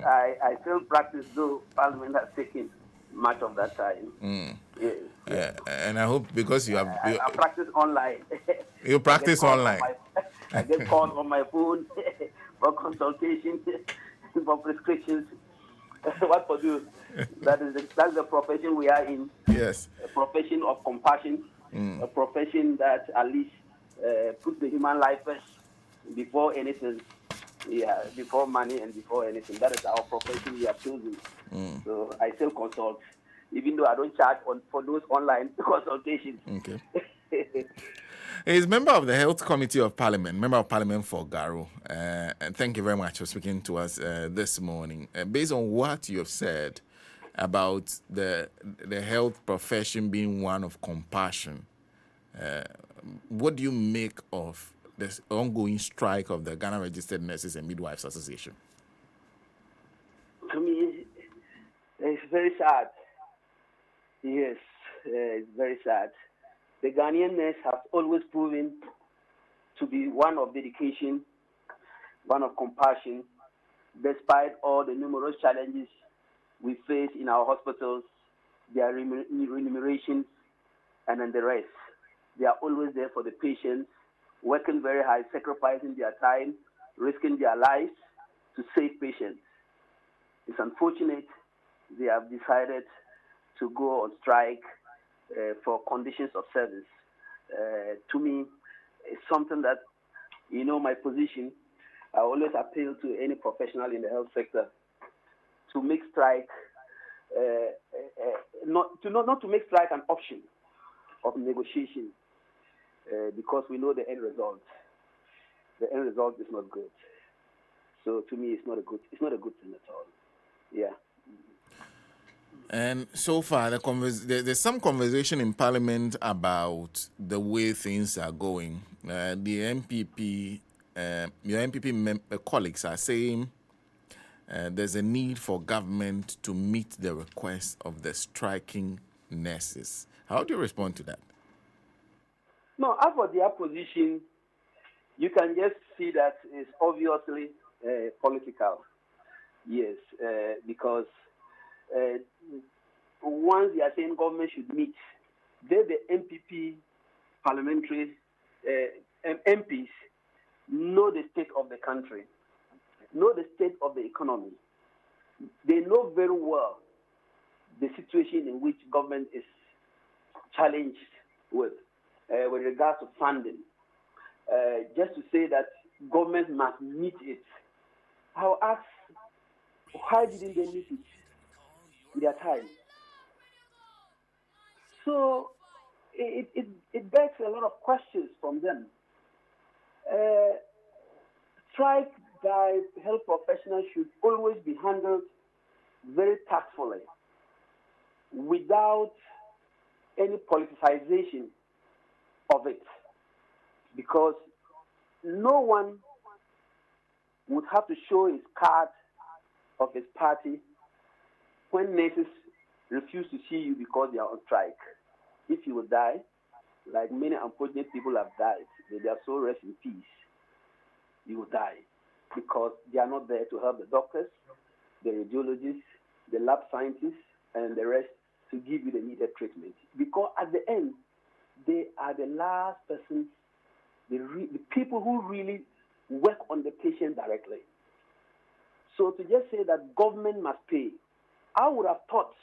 I still practice, though Parliament has taken much of that time. Yes, yes. And I hope because I practice online. you I get practice calls on online. my I get calls on my phone for consultation, for prescriptions. What for do? That's the profession we are in. Yes. A profession of compassion, a profession that at least puts the human life first before anything. Yeah, before money and before anything. That is our profession we have chosen. So I still consult, even though I don't charge for those online consultations. Okay. He's member of the Health Committee of Parliament, member of Parliament for Garu. And thank you very much for speaking to us this morning. Based on what you have said about the health profession being one of compassion, what do you make of this ongoing strike of the Ghana Registered Nurses and Midwives Association? To me, it's very sad. Yes, it's very sad. The Ghanaian nurse has always proven to be one of dedication, one of compassion, despite all the numerous challenges we face in our hospitals, their remuneration, and then the rest. They are always there for the patients, working very hard, sacrificing their time, risking their lives to save patients. It's unfortunate they have decided to go on strike for conditions of service. To me, it's something that, my position, I always appeal to any professional in the health sector to make strike, not to make strike an option of negotiation, because we know the end result. The end result is not good. So to me, it's not a good thing at all. Yeah. And so far, there's some conversation in Parliament about the way things are going. The MPP, your MPP colleagues are saying there's a need for government to meet the request of the striking nurses. How do you respond to that? No, as for their position, you can just see that it's obviously political. Yes, because once they are saying government should meet, they, the MPP parliamentary MPs, know the state of the country, know the state of the economy. They know very well the situation in which government is challenged with regards to funding. Just to say that government must meet it, I'll ask, why didn't they meet it in their time? So it begs a lot of questions from them. Strike by health professionals should always be handled very tactfully, without any politicization of it, because no one would have to show his card of his party when nurses refuse to see you because they are on strike. If you will die, like many unfortunate people have died, they are so rest in peace, you will die because they are not there to help the doctors, the radiologists, the lab scientists, and the rest to give you the needed treatment. Because at the end, they are the last persons, the people who really work on the patient directly. So to just say that government must pay, I would have thought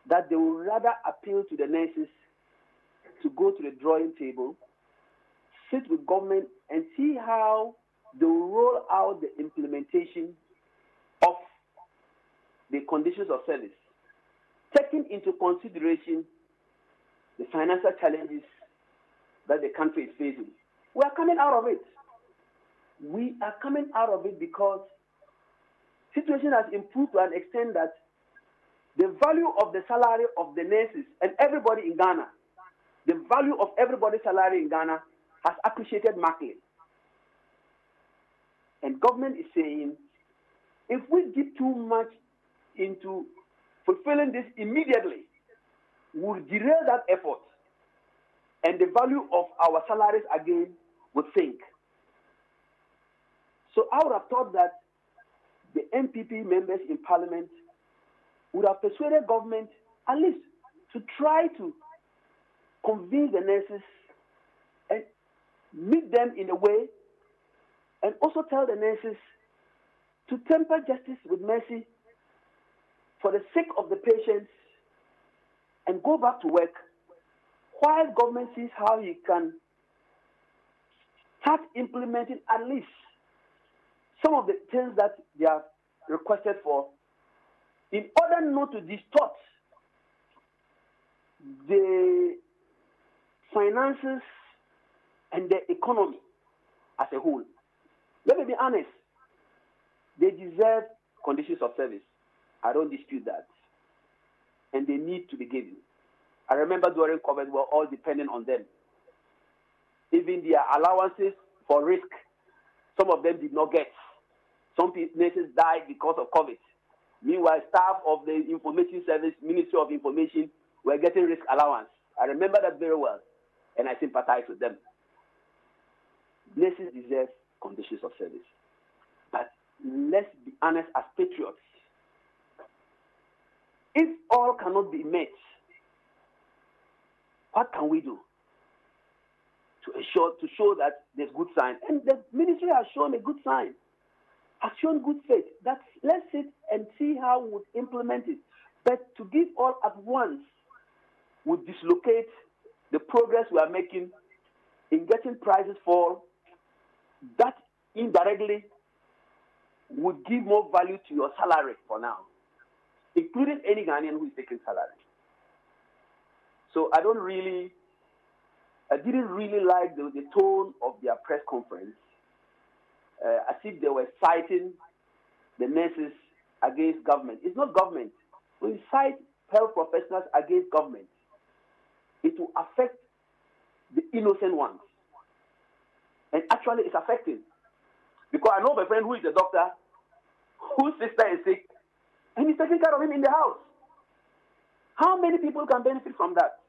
that they would rather appeal to the nurses to go to the drawing table, sit with government, and see how they will roll out the implementation of the conditions of service, taking into consideration the financial challenges that the country is facing. We are coming out of it. We are coming out of it because situation has improved to an extent that the value of the salary of the nurses and everybody in Ghana, the value of everybody's salary in Ghana has appreciated markedly. And government is saying, if we give too much into fulfilling this immediately, we'll derail that effort. And the value of our salaries again would sink. So I would have thought that the MPP members in Parliament would have persuaded government at least to try to convince the nurses and meet them in a way, and also tell the nurses to temper justice with mercy for the sake of the patients and go back to work while government sees how he can start implementing at least some of the things that they have requested for, in order not to distort the finances and the economy as a whole. Let me be honest. They deserve conditions of service. I don't dispute that. And they need to be given. I remember during COVID, we were all dependent on them. Even their allowances for risk, some of them did not get. Some nurses died because of COVID. Meanwhile, staff of the Information Service, Ministry of Information, were getting risk allowance. I remember that very well, and I sympathize with them. Nurses deserve conditions of service. But let's be honest as patriots. If all cannot be met, what can we do to show that there's good sign? And the ministry has shown a good sign, has shown good faith. Let's sit and see how we would implement it. But to give all at once would dislocate the progress we are making in getting prices fall. That indirectly would give more value to your salary for now, including any Ghanaian who is taking salary. So I didn't really like the tone of their press conference, as if they were citing the nurses against government. It's not government. When you cite health professionals against government, it will affect the innocent ones. And actually, it's affecting. Because I know my friend who is a doctor, whose sister is sick, and he's taking care of him in the house. How many people can benefit from that?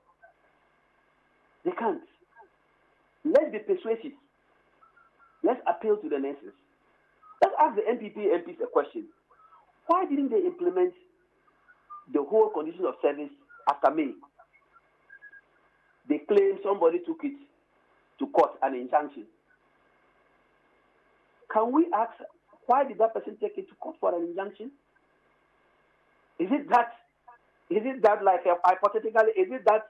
They can't. Let's be persuasive. Let's appeal to the nurses. Let's ask the MPs a question. Why didn't they implement the whole condition of service after May? They claim somebody took it to court, an injunction. Can we ask, why did that person take it to court for an injunction? Is it that like hypothetically, is it that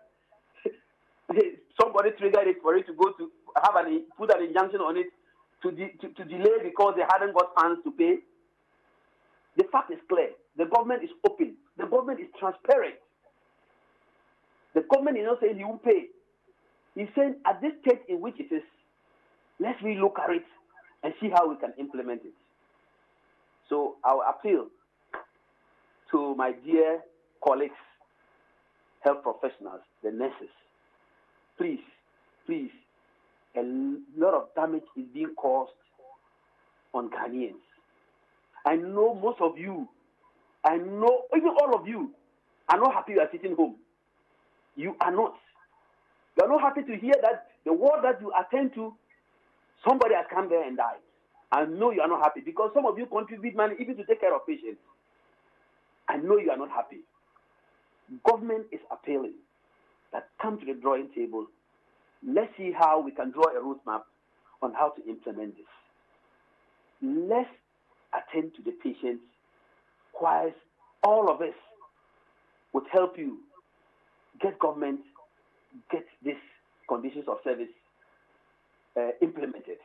somebody triggered it for it to go to put an injunction on it to delay because they hadn't got funds to pay? The fact is clear. The government is open. The government is transparent. The government is not saying he won't pay. He's saying at this stage in which it is, let's relook at it and see how we can implement it. So I will appeal to my dear colleagues, health professionals, the nurses. Please, a lot of damage is being caused on Ghanaians. I know most of you, I know even all of you are not happy you are sitting home. You are not. You are not happy to hear that the ward that you attend to, somebody has come there and died. I know you are not happy because some of you contribute money even to take care of patients. I know you are not happy. Government is appealing that come to the drawing table. Let's see how we can draw a roadmap on how to implement this. Let's attend to the patients whilst all of us would help you get government, get these conditions of service implemented.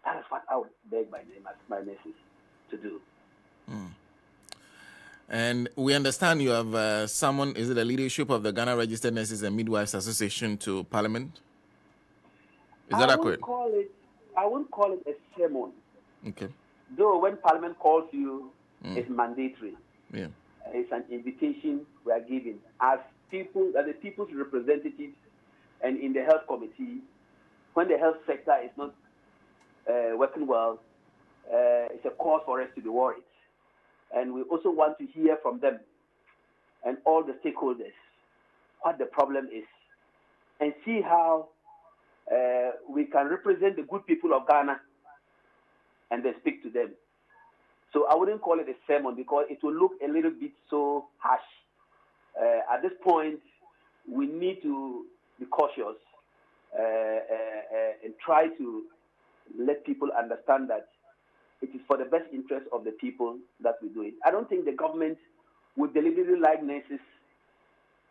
That is what I would beg my nurses to do. And we understand you have summoned, is it the leadership of the Ghana Registered Nurses and Midwives Association to Parliament? Is that accurate? I won't call it a sermon. Okay. Though when Parliament calls you, it's mandatory. Yeah. It's an invitation we are giving as people, as the people's representatives, and in the health committee. When the health sector is not working well, it's a cause for us to be worried. And we also want to hear from them and all the stakeholders what the problem is and see how we can represent the good people of Ghana and then speak to them. So I wouldn't call it a sermon because it will look a little bit so harsh. At this point, we need to be cautious and try to let people understand that it is for the best interest of the people that we do it. I don't think the government would deliberately like nurses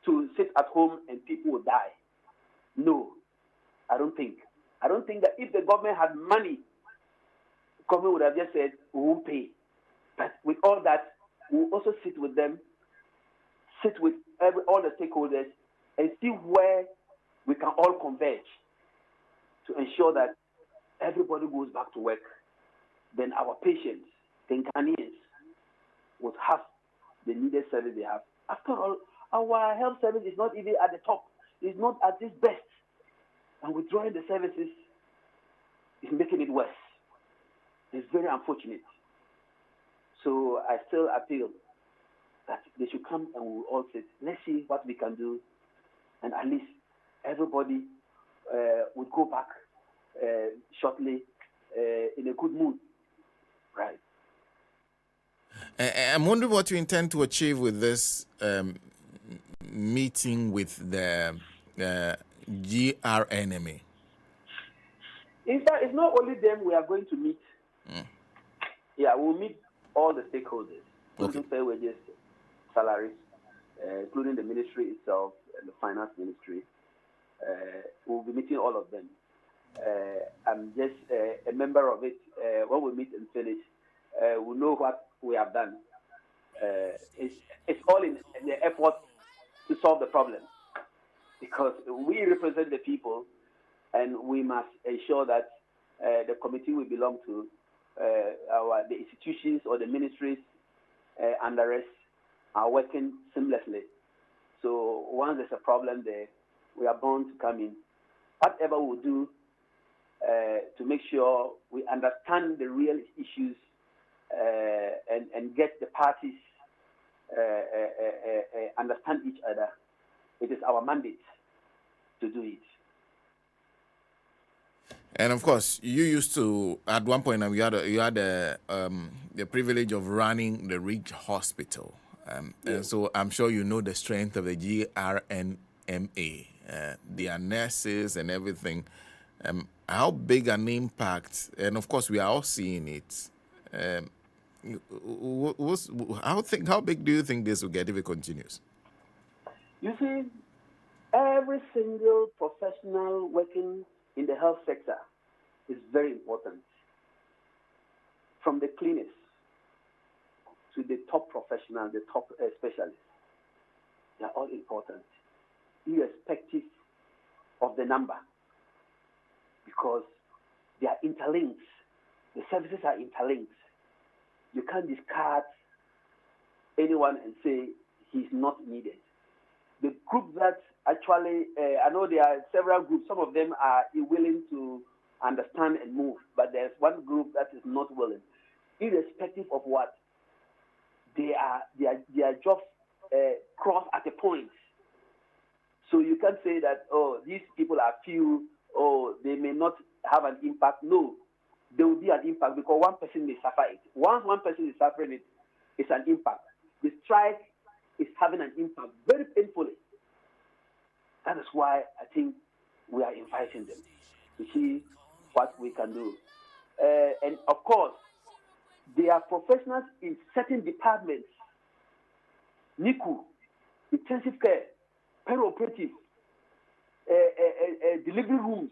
to sit at home and people will die. No, I don't think. I don't think that if the government had money, the government would have just said, we won't pay. But with all that, we'll also sit with them, sit with all the stakeholders, and see where we can all converge to ensure that everybody goes back to work. Then our patients, the Ghanaians, would have the needed service they have. After all, our health service is not even at the top. It's not at its best. And withdrawing the services is making it worse. It's very unfortunate. So I still appeal that they should come and we'll all sit. Let's see what we can do. And at least everybody would go back shortly in a good mood. Right. I'm wondering what you intend to achieve with this meeting with the GRNMA. In fact, it's not only them we are going to meet. Yeah, we'll meet all the stakeholders, including fair wages, salaries, including the ministry itself and the finance ministry. We'll be meeting all of them. I'm just a member of it. When we meet and finish, we'll know what we have done. It's all in the effort to solve the problem, because we represent the people, and we must ensure that the committee we belong to, the institutions or the ministries under us are working seamlessly. So once there's a problem there, we are bound to come in. Whatever we do to make sure we understand the real issues and get the parties understand each other, it is our mandate to do it. And of course, you used to, at one point, you had the privilege of running the Ridge Hospital. And so I'm sure you know the strength of the GRNMA, their nurses and everything. How big an impact, and of course we are all seeing it. How big do you think this will get if it continues? You see, every single professional working in the health sector is very important. From the cleaners to the top professionals, the top specialists, they are all important, irrespective of the number, because they are interlinked. The services are interlinked. You can't discard anyone and say he's not needed. The group that actually, I know there are several groups, some of them are willing to understand and move, but there's one group that is not willing. Irrespective of what, their jobs cross at a point. So you can't say that, oh, these people are few, or they may not have an impact. No, there will be an impact because one person may suffer it. Once one person is suffering it, it's an impact. The strike is having an impact very painfully. That is why I think we are inviting them to see what we can do. And of course, they are professionals in certain departments. NICU, intensive care, perioperative, delivery rooms.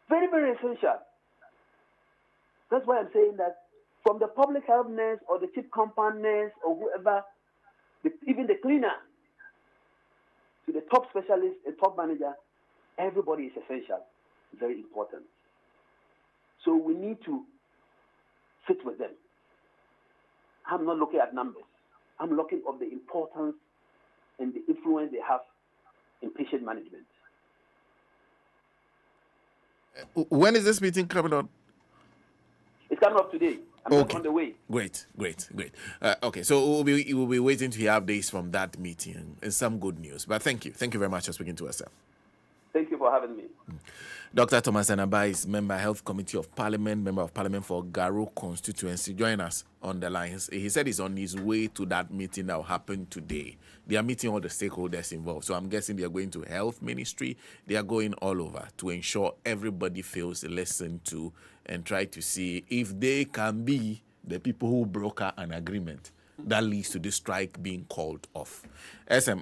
Very, very essential. That's why I'm saying that from the public health nurse or the chief compound nurse or whoever, even the cleaner, to the top specialist and top manager, everybody is essential, very important. So we need to sit with them. I'm not looking at numbers. I'm looking at the importance and the influence they have in patient management. When is this meeting coming up? It's coming up today. I'm just on the way. Great. Okay, so we'll be waiting to hear updates from that meeting and some good news. But thank you very much for speaking to us, sir. Thank you for for having me. Dr. Thomas ANABA is member Health Committee of Parliament, member of Parliament for Garu constituency. Join us on the lines. He said he's on his way to that meeting that will happen today. They are meeting all the stakeholders involved. So I'm guessing they are going to Health Ministry. They are going all over to ensure everybody feels listened to and try to see if they can be the people who broker an agreement that leads to this strike being called off. SM,